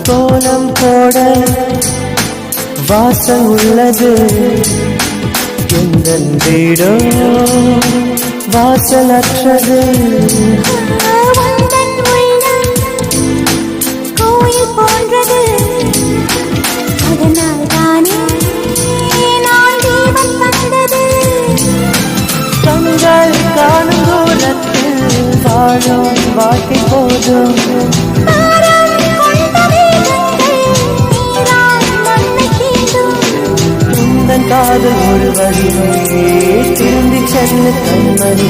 கோலம் போட வாசல் உள்ளது எங்கள் வீடோ வாசலற்றது. கோயில் போன்றது அதனால் தானே நான் தீபம் வந்தது. கண்கள் காணும் தூரத்தில் வாழும் வாழ்க்கை போதும். உந்தன் காதல் ஒரு வழியே திரும்பி செல்ல கண்மணி.